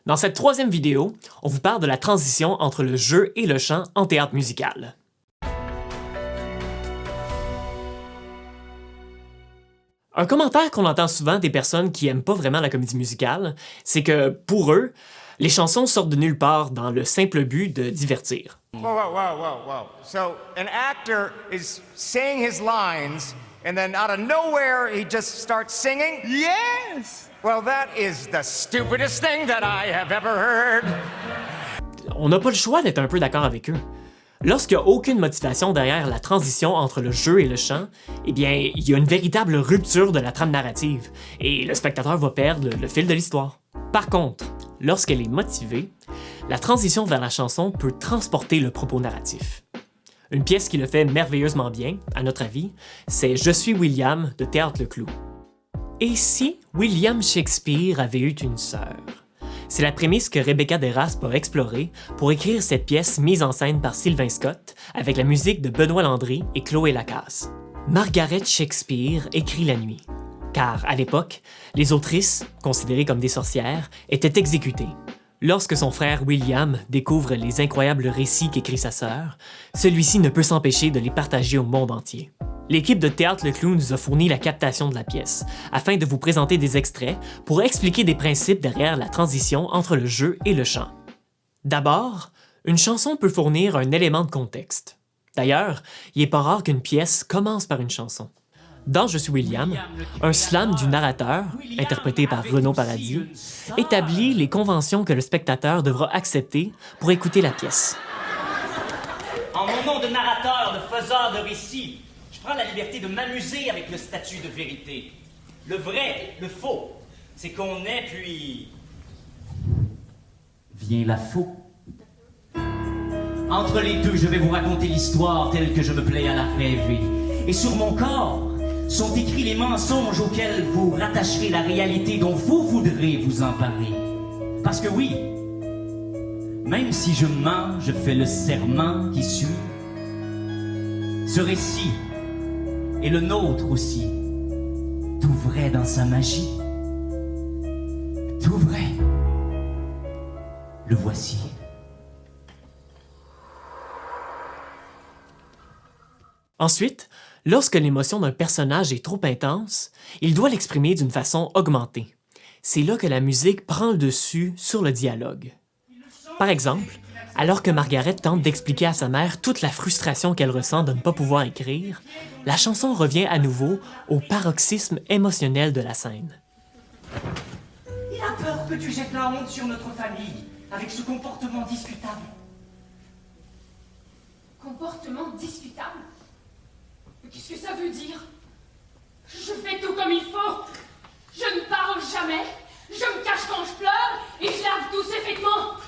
Dans cette troisième vidéo, on vous parle de la transition entre le jeu et le chant en théâtre musical. Un commentaire qu'on entend souvent des personnes qui aiment pas vraiment la comédie musicale, c'est que, pour eux, les chansons sortent de nulle part dans le simple but de divertir. Whoa. So, an actor is saying his lines, and then out of nowhere, he just starts singing? Yes! Well, that is the stupidest thing that I have ever heard. On n'a pas le choix d'être un peu d'accord avec eux. Lorsqu'il n'y a aucune motivation derrière la transition entre le jeu et le chant, eh bien, il y a une véritable rupture de la trame narrative, et le spectateur va perdre le fil de l'histoire. Par contre, lorsqu'elle est motivée, la transition vers la chanson peut transporter le propos narratif. Une pièce qui le fait merveilleusement bien, à notre avis, c'est Je suis William de Théâtre Le Clou. Et si William Shakespeare avait eu une sœur? C'est la prémisse que Rebecca Deraspe a explorée pour écrire cette pièce mise en scène par Sylvain Scott avec la musique de Benoît Landry et Chloé Lacasse. Margaret Shakespeare écrit la nuit, car à l'époque, les autrices, considérées comme des sorcières, étaient exécutées. Lorsque son frère William découvre les incroyables récits qu'écrit sa sœur, celui-ci ne peut s'empêcher de les partager au monde entier. L'équipe de Théâtre Le Clou nous a fourni la captation de la pièce, afin de vous présenter des extraits pour expliquer des principes derrière la transition entre le jeu et le chant. D'abord, une chanson peut fournir un élément de contexte. D'ailleurs, il n'est pas rare qu'une pièce commence par une chanson. Dans Je suis William, un slam du narrateur, interprété par Renaud Paradis, établit les conventions que le spectateur devra accepter pour écouter la pièce. En mon nom de narrateur, de faiseur de récits, je prends la liberté de m'amuser avec le statut de vérité. Le vrai, le faux, c'est qu'on est, puis vient la faux. Entre les deux, je vais vous raconter l'histoire telle que je me plais à la rêver. Et sur mon corps sont écrits les mensonges auxquels vous rattacherez la réalité dont vous voudrez vous emparer. Parce que oui, même si je mens, je fais le serment qui suit. Ce récit et le nôtre aussi, tout vrai dans sa magie, tout vrai, le voici. Ensuite, lorsque l'émotion d'un personnage est trop intense, il doit l'exprimer d'une façon augmentée. C'est là que la musique prend le dessus sur le dialogue. Par exemple, alors que Margaret tente d'expliquer à sa mère toute la frustration qu'elle ressent de ne pas pouvoir écrire, la chanson revient à nouveau au paroxysme émotionnel de la scène. Il a peur que tu jettes la honte sur notre famille, avec ce comportement discutable. Comportement discutable? Mais qu'est-ce que ça veut dire? Je fais tout comme il faut. Je ne parle jamais. Je me cache quand je pleure et je lave tous ces vêtements.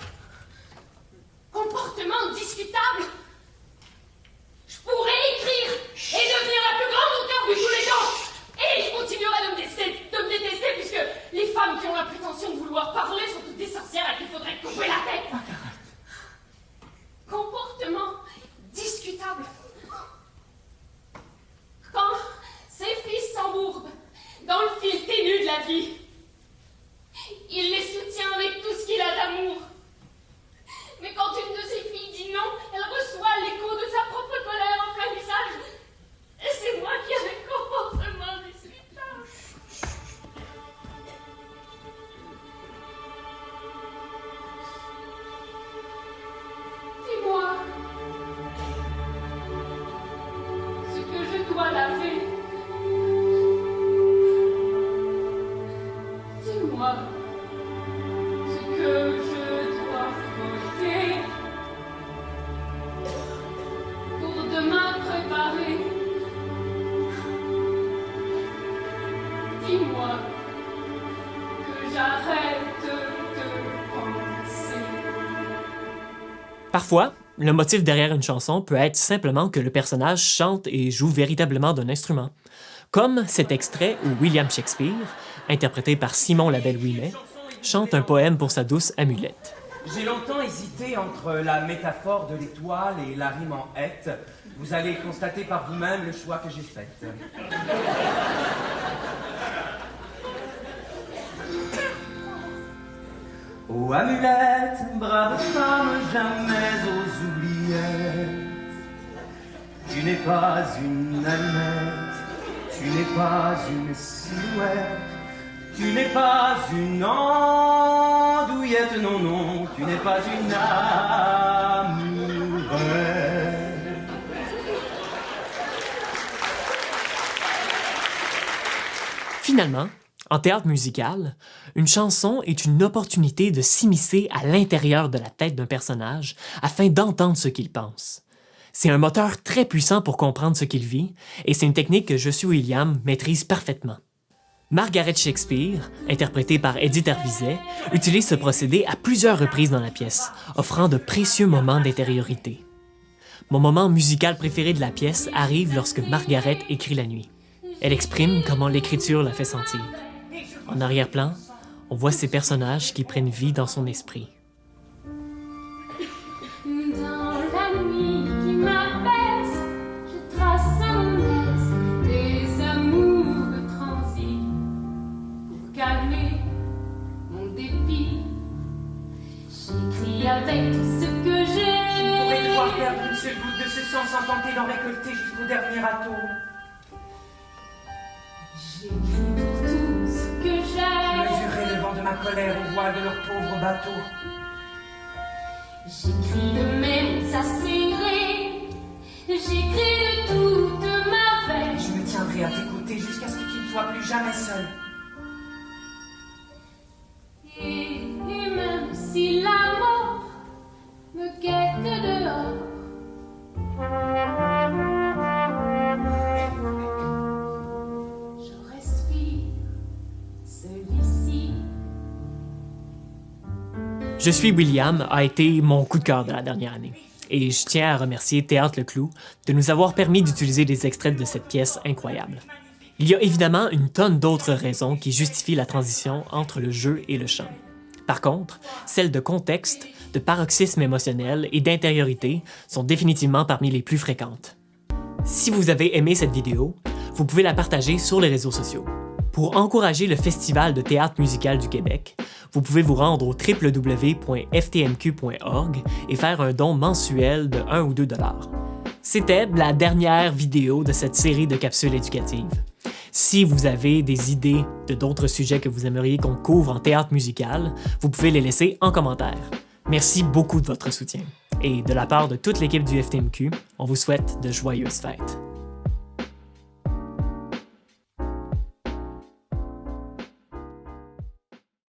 Comportement discutable? Je pourrais écrire et devenir la plus grande auteure de tous les temps. Et je continuerai de me détester puisque les femmes qui ont la prétention de vouloir parler sont toutes des sorcières à qui il faudrait couper la tête. Comportement discutable. Quand ses fils s'embourbent dans le fil ténu de la vie, il les soutient avec tout ce qu'il a d'amour. Mais quand une de ses filles dit non, elle reçoit l'écho de sa propre colère en plein visage. Et c'est moi qui ai le comportement discutable. Dis-moi ce que je dois laver. Dis-moi ce que je dois frotter pour demain préparer. Dis-moi que j'arrête de penser. Parfois, le motif derrière une chanson peut être simplement que le personnage chante et joue véritablement d'un instrument, comme cet extrait où William Shakespeare, interprété par Simon Labelle-Ouimet, chante un poème pour sa douce Amulette. J'ai longtemps hésité entre la métaphore de l'étoile et la rime en hête. Vous allez constater par vous-même le choix que j'ai fait. Ô amulette, brave femme, jamais aux oubliettes. Tu n'es pas une allumette, tu n'es pas une silhouette, tu n'es pas une andouillette, non, non, tu n'es pas une amourette. Finalement, en théâtre musical, une chanson est une opportunité de s'immiscer à l'intérieur de la tête d'un personnage afin d'entendre ce qu'il pense. C'est un moteur très puissant pour comprendre ce qu'il vit, et c'est une technique que Joshua Williams maîtrise parfaitement. Margaret Shakespeare, interprétée par Eddie Tervizet, utilise ce procédé à plusieurs reprises dans la pièce, offrant de précieux moments d'intériorité. Mon moment musical préféré de la pièce arrive lorsque Margaret écrit la nuit. Elle exprime comment l'écriture la fait sentir. En arrière-plan, on voit ces personnages qui prennent vie dans son esprit. Dans la nuit qui m'apaise, je trace à mon aise des amours transis pour calmer mon dépit. J'écris avec tout ce que j'ai. Je pourrais devoir perdre une seule goutte de ce sang sans tenter d'en récolter jusqu'au dernier atome. J'écris pour tout ce que j'ai. Mesurer le vent de ma colère au voile de leur pauvre bateau. J'écris de mes mots acérés. J'écris de toute ma veine. Je me tiendrai à t'écouter jusqu'à ce que tu ne sois plus jamais seul. Et même si la mort me guette dehors, je respire seul ici. Je suis William a été mon coup de cœur de la dernière année. Et je tiens à remercier Théâtre Le Clou de nous avoir permis d'utiliser des extraits de cette pièce incroyable. Il y a évidemment une tonne d'autres raisons qui justifient la transition entre le jeu et le chant. Par contre, celles de contexte, de paroxysme émotionnel et d'intériorité sont définitivement parmi les plus fréquentes. Si vous avez aimé cette vidéo, vous pouvez la partager sur les réseaux sociaux. Pour encourager le Festival de théâtre musical du Québec, vous pouvez vous rendre au www.ftmq.org et faire un don mensuel de 1 ou 2 $. C'était la dernière vidéo de cette série de capsules éducatives. Si vous avez des idées de d'autres sujets que vous aimeriez qu'on couvre en théâtre musical, vous pouvez les laisser en commentaire. Merci beaucoup de votre soutien. Et de la part de toute l'équipe du FTMQ, on vous souhaite de joyeuses fêtes.